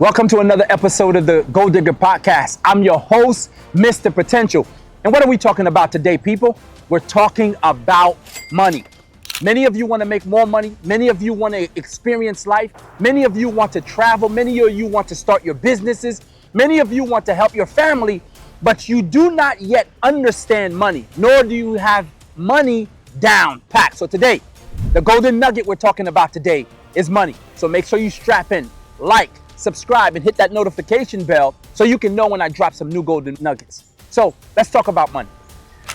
Welcome to another episode of the Gold Digger Podcast. I'm your host, Mr. Potential. And what are we talking about today, people? We're talking about money. Many of you want to make more money. Many of you want to experience life. Many of you want to travel. Many of you want to start your businesses. Many of you want to help your family, but you do not yet understand money, nor do you have money down packed. So today, the golden nugget we're talking about today is money. So make sure you strap in, like, subscribe, and hit that notification bell so you can know when I drop some new golden nuggets. So let's talk about money.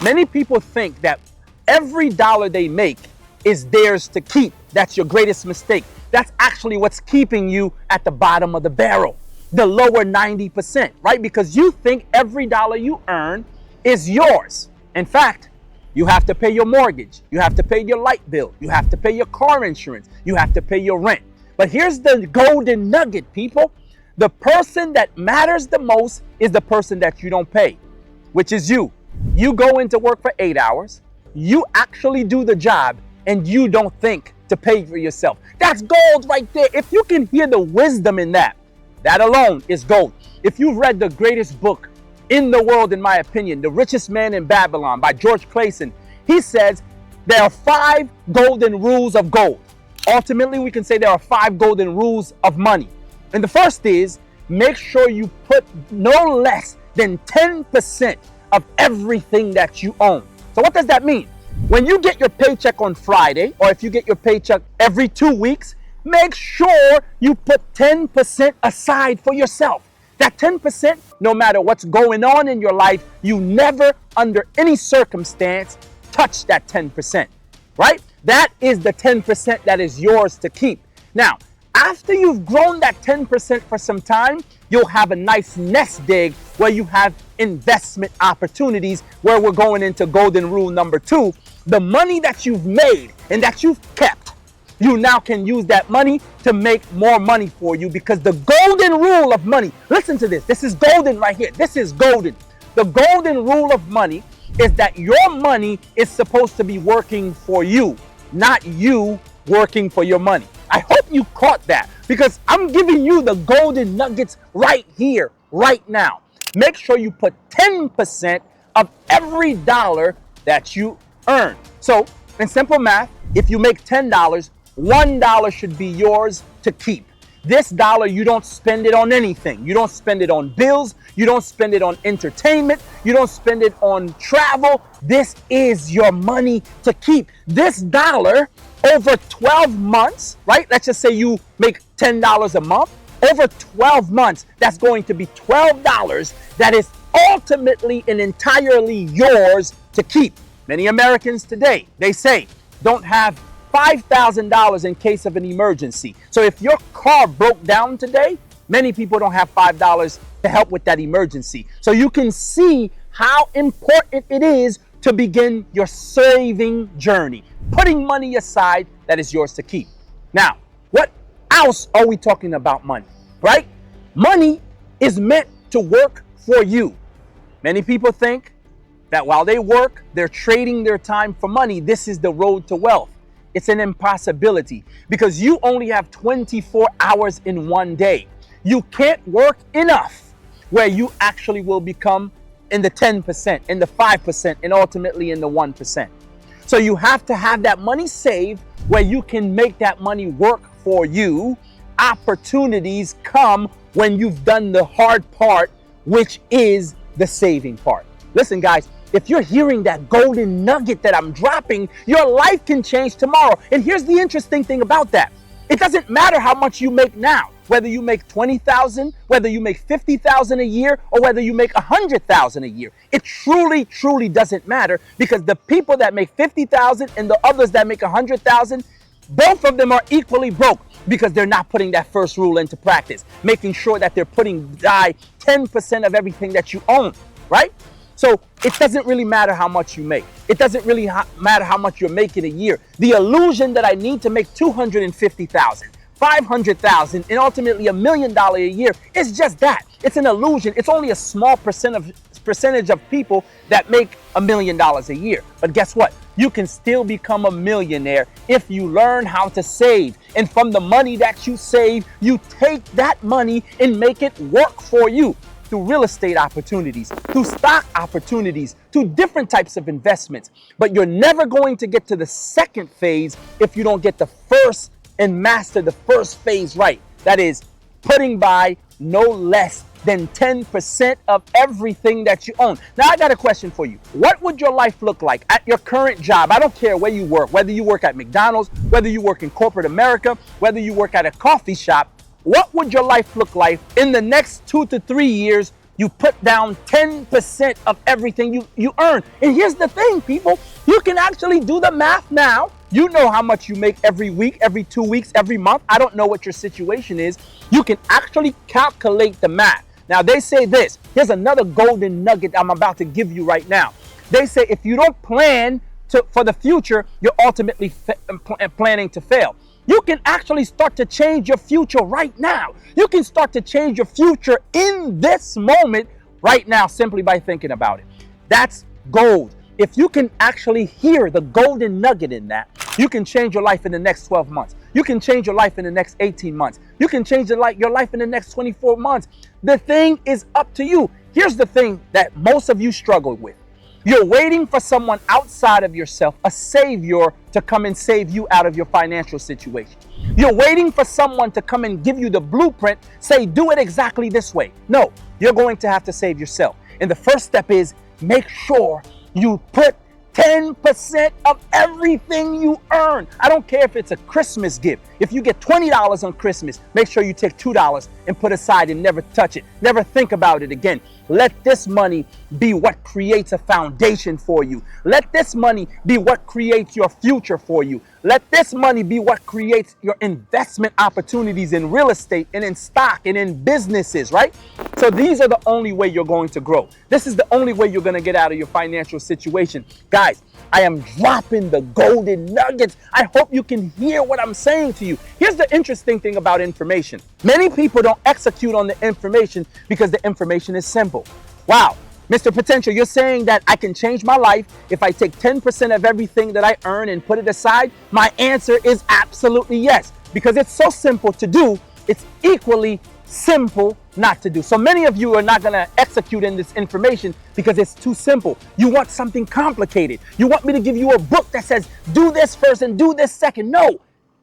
Many people think that every dollar they make is theirs to keep. That's your greatest mistake. That's actually what's keeping you at the bottom of the barrel, the lower 90%, right? Because you think every dollar you earn is yours. In fact, you have to pay your mortgage. You have to pay your light bill. You have to pay your car insurance. You have to pay your rent. But here's the golden nugget, people. The person that matters the most is the person that you don't pay, which is you. You go into work for 8 hours. You actually do the job, and you don't think to pay for yourself. That's gold right there. If you can hear the wisdom in that, that alone is gold. If you've read the greatest book in the world, in my opinion, The Richest Man in Babylon by George Clason, he says there are 5 golden rules of gold. Ultimately, we can say there are 5 golden rules of money. And the first is, make sure you put no less than 10% of everything that you own. So what does that mean? When you get your paycheck on Friday, or if you get your paycheck every 2 weeks, make sure you put 10% aside for yourself. That 10%, no matter what's going on in your life, you never, under any circumstance, touch that 10%, right? That is the 10% that is yours to keep. Now, after you've grown that 10% for some time, you'll have a nice nest egg where you have investment opportunities, where we're going into golden rule number 2. The money that you've made and that you've kept, you now can use that money to make more money for you, because the golden rule of money, listen to this. This is golden right here. This is golden. The golden rule of money is that your money is supposed to be working for you, not you working for your money. I hope you caught that, because I'm giving you the golden nuggets right here, right now. Make sure you put 10% of every dollar that you earn. So in simple math, if you make $10, $1 should be yours to keep. This dollar, you don't spend it on anything. You don't spend it on bills. You don't spend it on entertainment. You don't spend it on travel. This is your money to keep. This dollar, over 12 months, right? Let's just say you make $10 a month. Over 12 months, that's going to be $12 that is ultimately and entirely yours to keep. Many Americans today, they say, don't have $5,000 in case of an emergency. So if your car broke down today, many people don't have $5 to help with that emergency. So you can see how important it is to begin your saving journey, putting money aside that is yours to keep. Now, what else are we talking about money, right? Money is meant to work for you. Many people think that while they work, they're trading their time for money. This is the road to wealth. It's an impossibility, because you only have 24 hours in one day. You can't work enough where you actually will become in the 10%, in the 5%, and ultimately in the 1%. So you have to have that money saved where you can make that money work for you. Opportunities come when you've done the hard part, which is the saving part. Listen, guys, if you're hearing that golden nugget that I'm dropping, your life can change tomorrow. And here's the interesting thing about that. It doesn't matter how much you make now, whether you make $20,000, whether you make $50,000 a year, or whether you make $100,000 a year. It truly, truly doesn't matter, because the people that make $50,000 and the others that make $100,000, both of them are equally broke, because they're not putting that first rule into practice, making sure that they're putting aside 10% of everything that you own, right? So it doesn't really matter how much you make. It doesn't really matter how much you're making a year. The illusion that I need to make $250,000, $500,000, and ultimately $1 million a year is just that. It's an illusion. It's only a small percentage percentage of people that make $1 million a year. But guess what? You can still become a millionaire if you learn how to save. And from the money that you save, you take that money and make it work for you through real estate opportunities, through stock opportunities, through different types of investments. But you're never going to get to the second phase if you don't get the first and master the first phase right. That is putting by no less than 10% of everything that you own. Now, I got a question for you. What would your life look like at your current job? I don't care where you work, whether you work at McDonald's, whether you work in corporate America, whether you work at a coffee shop. What would your life look like in the next 2 to 3 years? You put down 10% of everything you earn. And here's the thing, people, you can actually do the math now. You know how much you make every week, every 2 weeks, every month. I don't know what your situation is. You can actually calculate the math. Now, they say this. Here's another golden nugget I'm about to give you right now. They say if you don't plan for the future, you're ultimately planning to fail. You can actually start to change your future right now. You can start to change your future in this moment right now simply by thinking about it. That's gold. If you can actually hear the golden nugget in that, you can change your life in the next 12 months. You can change your life in the next 18 months. You can change your life in the next 24 months. The thing is up to you. Here's the thing that most of you struggle with. You're waiting for someone outside of yourself, a savior, to come and save you out of your financial situation. You're waiting for someone to come and give you the blueprint, say, do it exactly this way. No, you're going to have to save yourself. And the first step is make sure you put 10% of everything you earn. I don't care if it's a Christmas gift. If you get $20 on Christmas, make sure you take $2 and put aside and never touch it. Never think about it again. Let this money be what creates a foundation for you. Let this money be what creates your future for you. Let this money be what creates your investment opportunities in real estate and in stock and in businesses, right? So these are the only way you're going to grow. This is the only way you're going to get out of your financial situation. Guys, I am dropping the golden nuggets. I hope you can hear what I'm saying to you. Here's the interesting thing about information. Many people don't execute on the information because the information is simple. Wow, Mr. Potential, you're saying that I can change my life if I take 10% of everything that I earn and put it aside? My answer is absolutely yes, because it's so simple to do. It's equally simple not to do. So many of you are not going to execute in this information because it's too simple. You want something complicated. You want me to give you a book that says, do this first and do this second. No,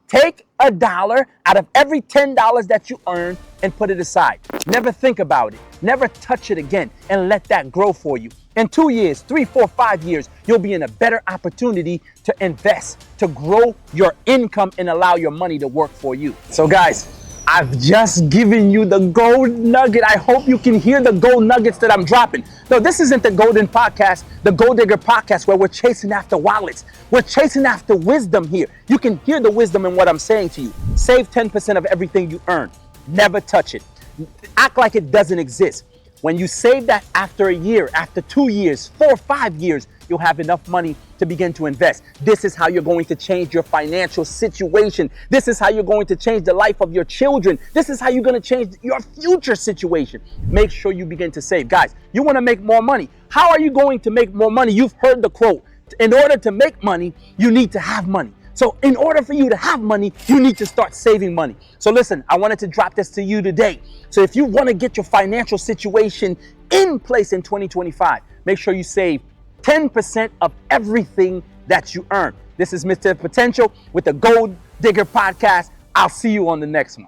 take $1 out of every $10 that you earn and put it aside. Never think about it. Never touch it again and let that grow for you. In 2 years, 3, 4, 5 years, you'll be in a better opportunity to invest, to grow your income and allow your money to work for you. So guys, I've just given you the gold nugget. I hope you can hear the gold nuggets that I'm dropping. No, this isn't the Golden Podcast, the Gold Digger Podcast, where we're chasing after wallets. We're chasing after wisdom here. You can hear the wisdom in what I'm saying to you. Save 10% of everything you earn. Never touch it. Act like it doesn't exist. When you save that after a year, after 2 years, 4, 5 years, you'll have enough money to begin to invest. This is how you're going to change your financial situation. This is how you're going to change the life of your children. This is how you're going to change your future situation. Make sure you begin to save. Guys, you want to make more money. How are you going to make more money? You've heard the quote. In order to make money, you need to have money. So in order for you to have money, you need to start saving money. So listen, I wanted to drop this to you today. So if you want to get your financial situation in place in 2025, make sure you save 10% of everything that you earn. This is Mr. Potential with the Gold Digger Podcast. I'll see you on the next one.